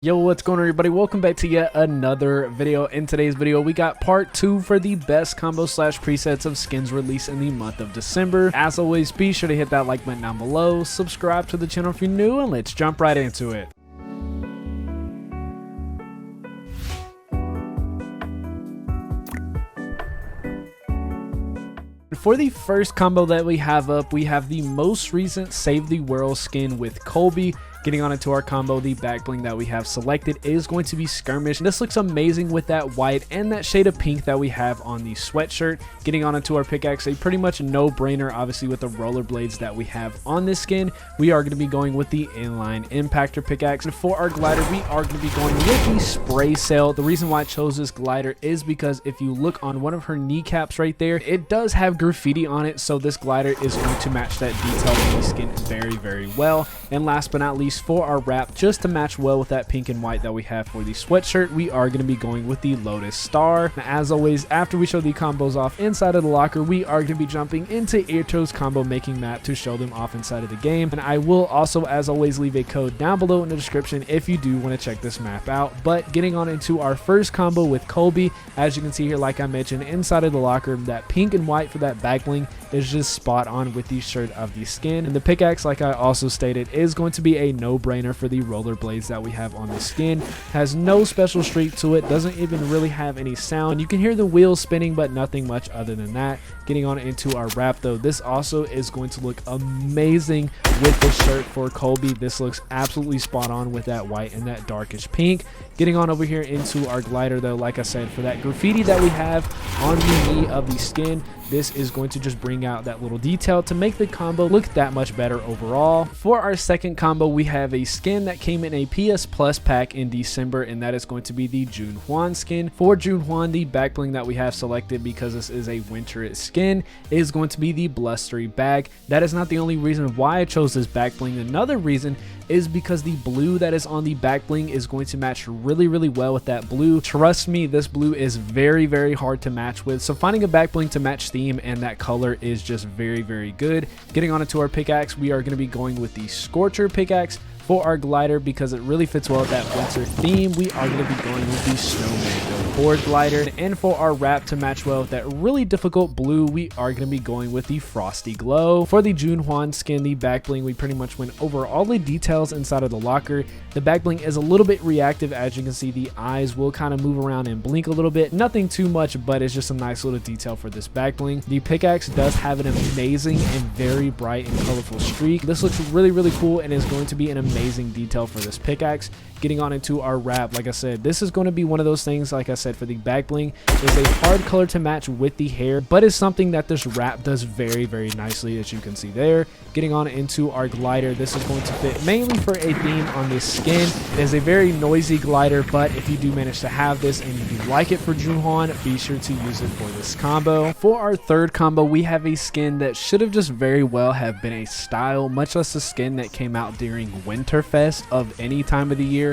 Yo, what's going on, everybody? Welcome back to yet another video. In today's video, we got part 2 for the best combo slash presets of skins released in the month of December. As always, be sure to hit that like button down below, subscribe to the channel if you're new, and let's jump right into it. For the first combo that we have up, we have the most recent Save the World skin with Colby. Getting on into our combo, the back bling that we have selected is going to be Skirmish. This looks amazing with that white and that shade of pink that we have on the sweatshirt. Getting on into our pickaxe, a pretty much no-brainer, obviously with the rollerblades that we have on this skin. We are going to be going with the inline impactor pickaxe. And for our glider, we are going to be going with the spray sail. The reason why I chose this glider is because if you look on one of her kneecaps right there, it does have graffiti on it, so this glider is going to match that detail in the skin very, very well. And last but not least, for our wrap, just to match well with that pink and white that we have for the sweatshirt, we are going to be going with the Lotus Star. As always, after we show the combos off inside of the locker, we are going to be jumping into EarToe's combo making map to show them off inside of the game. And I will also, as always, leave a code down below in the description if you do want to check this map out. But getting on into our first combo with Colby, as you can see here, like I mentioned, inside of the locker, that pink and white for that back bling is just spot on with the shirt of the skin. And the pickaxe, like I also stated, is going to be a no-brainer for the rollerblades that we have on the skin. Has no special streak to it, doesn't even really have any sound. You can hear the wheels spinning, but nothing much other than that. Getting on into our wrap though, this also is going to look amazing with the shirt for Colby. This looks absolutely spot on with that white and that darkish pink. Getting on over here into our glider though, like I said, for that graffiti that we have on the knee of the skin, this is going to just bring out that little detail to make the combo look that much better overall. For our second combo, we have a skin that came in a PS Plus pack in December, and that is going to be the Jun-Hwan skin. For Jun-Hwan, the back bling that we have selected, because this is a winter skin, is going to be the Blustery Bag. That is not the only reason why I chose this back bling. Another reason is because the blue that is on the back bling is going to match really well with that blue. Trust me, this blue is very hard to match with, so finding a back bling to match theme and that color is just very good. Getting on into our pickaxe, we are going to be going with the Scorcher pickaxe. For our glider, because it really fits well with that winter theme, we are going to be going with the Snowman board glider. And for our wrap, to match well with that really difficult blue, we are going to be going with the Frosty Glow. For the Jun-Hwan skin, the back bling, we pretty much went over all the details inside of the locker. The back bling is a little bit reactive. As you can see, the eyes will kind of move around and blink a little bit. Nothing too much, but it's just a nice little detail for this back bling. The pickaxe does have an amazing and very bright and colorful streak. This looks really cool and is going to be an amazing detail for this pickaxe. Getting on into our wrap, like I said, this is going to be one of those things, like I said, for the back bling, is a hard color to match with the hair, but is something that this wrap does very nicely, as you can see there. Getting on into our glider, this is going to fit mainly for a theme on this skin. It is a very noisy glider, but if you do manage to have this and you like it for Jun-Hwan, be sure to use it for this combo. For our third combo, we have a skin that should have just very well have been a style, much less a skin that came out during Winterfest of any time of the year.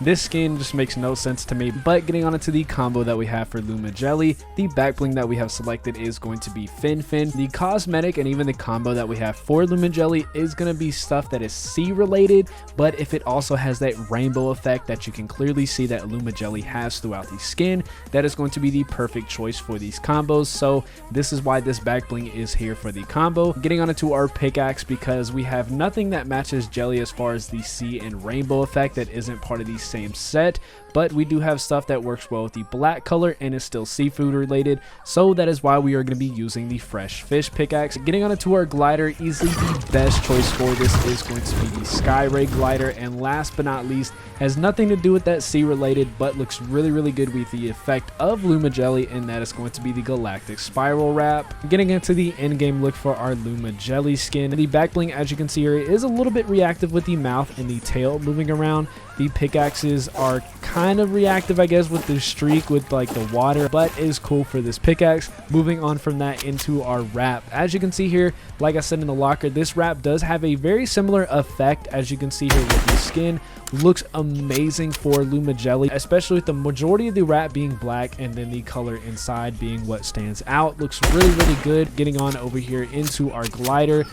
This skin just makes no sense to me. But getting on into the combo that we have for Lumi Jellie, the back bling that we have selected is going to be Fin. The cosmetic and even the combo that we have for Lumi Jellie is going to be stuff that is sea related, but if it also has that rainbow effect that you can clearly see that Lumi Jellie has throughout the skin, that is going to be the perfect choice for these combos. So this is why this back bling is here for the combo. Getting on into our pickaxe, because we have nothing that matches Jelly as far as the sea and rainbow effect that isn't part of the same set, but we do have stuff that works well with the black color and is still seafood related, so that is why we are going to be using the Fresh Fish pickaxe. Getting on into our glider, easily the best choice for this is going to be the Sky Ray glider, and last but not least, has nothing to do with that sea related, but looks really good with the effect of Lumi Jellie, and that is going to be the Galactic Spiral wrap. Getting into the end game look for our Lumi Jellie skin, the back bling, as you can see here, is a little bit reactive with the mouth and the tail moving around. The pickaxes are kind of reactive, I guess, with the streak with like the water, but is cool for this pickaxe. Moving on from that into our wrap. As you can see here, like I said in the locker, this wrap does have a very similar effect as you can see here with the skin. Looks amazing for Lumi Jellie, especially with the majority of the wrap being black and then the color inside being what stands out. Looks really good. Getting on over here into our glider.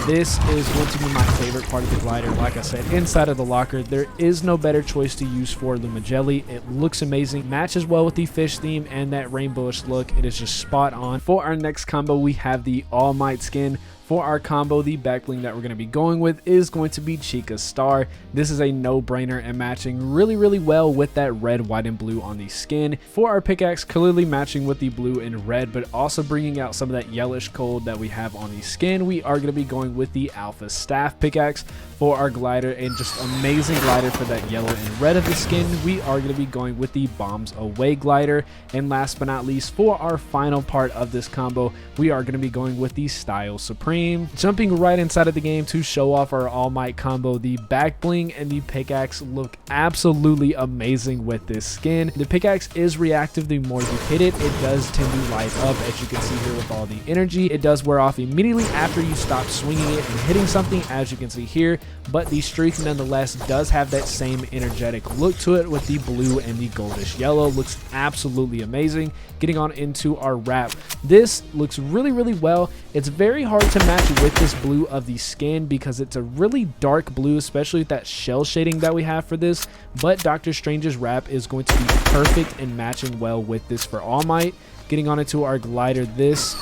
This is going to be my favorite part of the glider. Like I said, inside of the locker, there is no better choice to use for Lumi Jellie. It looks amazing, matches well with the fish theme and that rainbowish look. It is just spot on. For our next combo, we have the All Might skin. For our combo, the back bling that we're going to be going with is going to be Chica's Star. This is a no-brainer and matching really well with that red, white, and blue on the skin. For our pickaxe, clearly matching with the blue and red, but also bringing out some of that yellowish gold that we have on the skin, we are going to be going with the Alpha Staff pickaxe. For our glider, and just amazing glider for that yellow and red of the skin, we are going to be going with the Bombs Away glider. And last but not least, for our final part of this combo, we are going to be going with the Style Supreme. Jumping right inside of the game to show off our All Might combo, the back bling and the pickaxe look absolutely amazing with this skin. The pickaxe is reactive. The more you hit it, it does tend to light up, as you can see here with all the energy. It does wear off immediately after you stop swinging it and hitting something, as you can see here, but the streak nonetheless does have that same energetic look to it with the blue and the goldish yellow. Looks absolutely amazing. Getting on into our wrap. This looks really well. It's very hard to match with this blue of the skin because it's a really dark blue, especially with that shell shading that we have for this, but Doctor Strange's wrap is going to be perfect and matching well with this for All Might. Getting on into our glider, this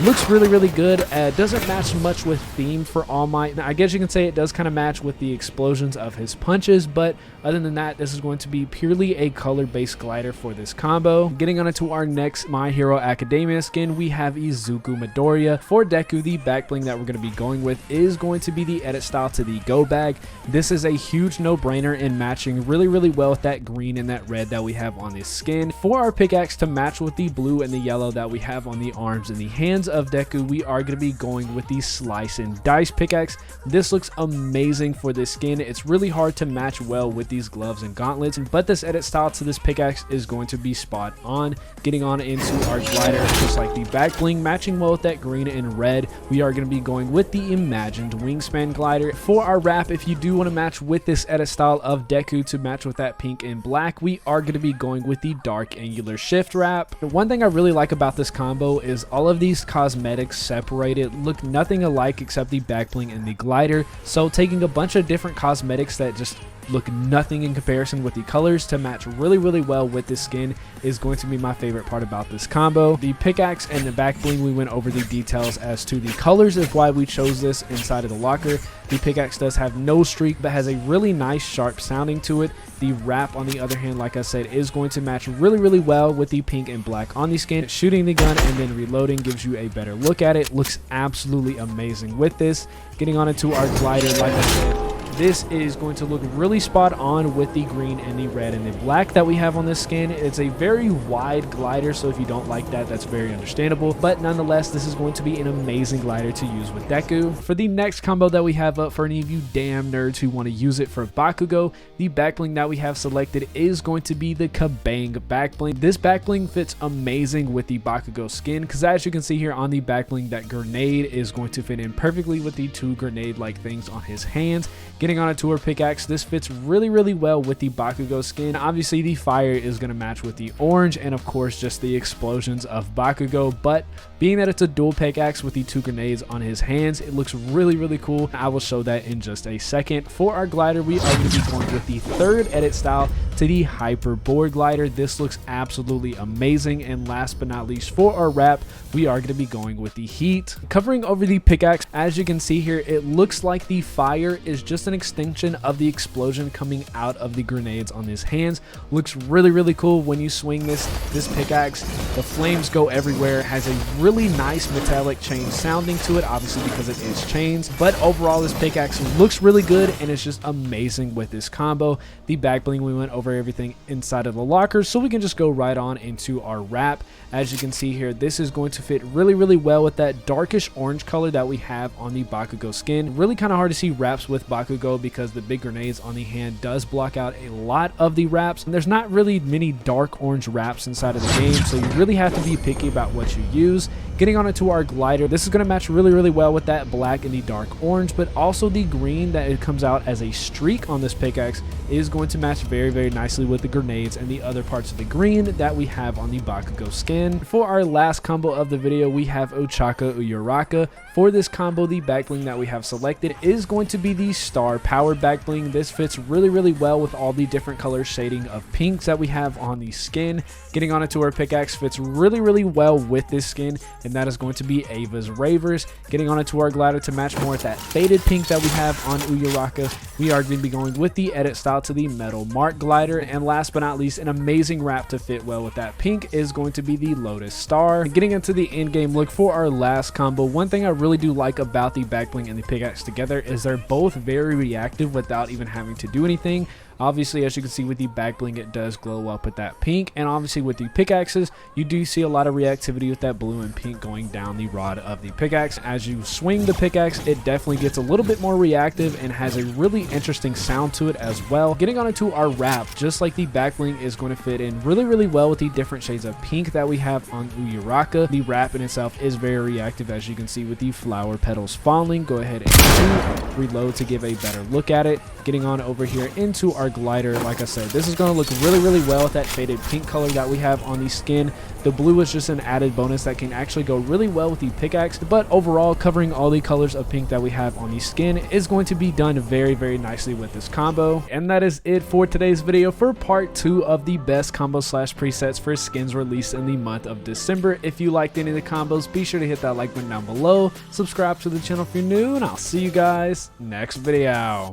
looks really good. Doesn't match much with theme for All Might. Now, I guess you can say it does kind of match with the explosions of his punches, but other than that, this is going to be purely a color-based glider for this combo. Getting on into our next My Hero Academia skin, we have Izuku Midoriya. For Deku, the back bling that we're going to be going with is going to be the edit style to the Go Bag. This is a huge no-brainer in matching really well with that green and that red that we have on this skin. For our pickaxe to match with the blue and the yellow that we have on the arms and the hands of Deku, we are going to be going with the Slice and Dice pickaxe. This looks amazing for this skin. It's really hard to match well with these gloves and gauntlets, but this edit style to this pickaxe is going to be spot on. Getting on into our glider, just like the back bling, matching well with that green and red, we are going to be going with the Imagined Wingspan glider. For our wrap, if you do want to match with this edit style of Deku to match with that pink and black, we are going to be going with the Dark Angular Shift wrap. The one thing I really like about this combo is all of these cosmetics separated look nothing alike except the back bling and the glider, so taking a bunch of different cosmetics that just look nothing in comparison with the colors to match really well with this skin is going to be my favorite part about this combo. The pickaxe and the back bling, we went over the details as to the colors of why we chose this inside of the locker. The pickaxe does have no streak but has a really nice sharp sounding to it. The wrap, on the other hand, like I said, is going to match really well with the pink and black on the skin. Shooting the gun and then reloading gives you a better look at it. Looks absolutely amazing with this. Getting on into our glider, like I said, this is going to look really spot on with the green and the red and the black that we have on this skin. It's a very wide glider, so if you don't like that, that's very understandable. But nonetheless, this is going to be an amazing glider to use with Deku. For the next combo that we have up for any of you damn nerds who want to use it for Bakugo, the back bling that we have selected is going to be the Kabang back bling. This back bling fits amazing with the Bakugo skin because, as you can see here on the back bling, that grenade is going to fit in perfectly with the two grenade-like things on his hands. Getting on a tour pickaxe, this fits really well with the Bakugo skin. Obviously, the fire is going to match with the orange and, of course, just the explosions of Bakugo, but being that it's a dual pickaxe with the two grenades on his hands, it looks really cool. I will show that in just a second. For our glider, we are going to be going with the third edit style to the Hyper Board glider. This looks absolutely amazing. And last but not least, for our wrap, we are going to be going with the Heat. Covering over the pickaxe, as you can see here, it looks like the fire is just an extension of the explosion coming out of the grenades on his hands. Looks really cool when you swing this pickaxe. The flames go everywhere. Has a really nice metallic chain sounding to it, obviously because it is chains, but overall this pickaxe looks really good and it's just amazing with this combo. The back bling, we went over everything inside of the locker, so we can just go right on into our wrap. As you can see here, this is going to fit really well with that darkish orange color that we have on the Bakugo skin. Really kind of hard to see wraps with Bakugo Bakugo because the big grenades on the hand does block out a lot of the wraps. And there's not really many dark orange wraps inside of the game, so you really have to be picky about what you use. Getting on into our glider, this is going to match really well with that black and the dark orange, but also the green that it comes out as a streak on this pickaxe is going to match very nicely with the grenades and the other parts of the green that we have on the Bakugo skin. For our last combo of the video, we have Ochaco Uraraka. For this combo, the back bling that we have selected is going to be the star powered back bling. This fits really well with all the different color shading of pinks that we have on the skin. Getting on into our pickaxe fits really well with this skin, and that is going to be Ava's Ravers. Getting on into our glider to match more with that faded pink that we have on Uraraka, we are going to be going with the edit style to the Metal Mark glider. And last but not least, an amazing wrap to fit well with that pink is going to be the Lotus Star. Getting into the end game look for our last combo, one thing I really do like about the back bling and the pickaxe together is they're both very reactive without even having to do anything. Obviously, as you can see with the back bling, it does glow up with that pink, and obviously with the pickaxes, you do see a lot of reactivity with that blue and pink going down the rod of the pickaxe. As you swing the pickaxe, it definitely gets a little bit more reactive and has a really interesting sound to it as well. Getting on into our wrap, just like the back bling is going to fit in really well with the different shades of pink that we have on Uraraka. The wrap in itself is very reactive, as you can see with the flower petals falling. Go ahead and reload to give a better look at it. Getting on over here into our glider, like I said, this is going to look really well with that faded pink color that we have on the skin. The blue is just an added bonus that can actually go really well with the pickaxe, but overall covering all the colors of pink that we have on the skin is going to be done very nicely with this combo. And that is it for today's video for part 2 of the best combo slash presets for skins released in the month of December. If you liked any of the combos, be sure to hit that like button down below, subscribe to the channel if you're new, and I'll see you guys next video.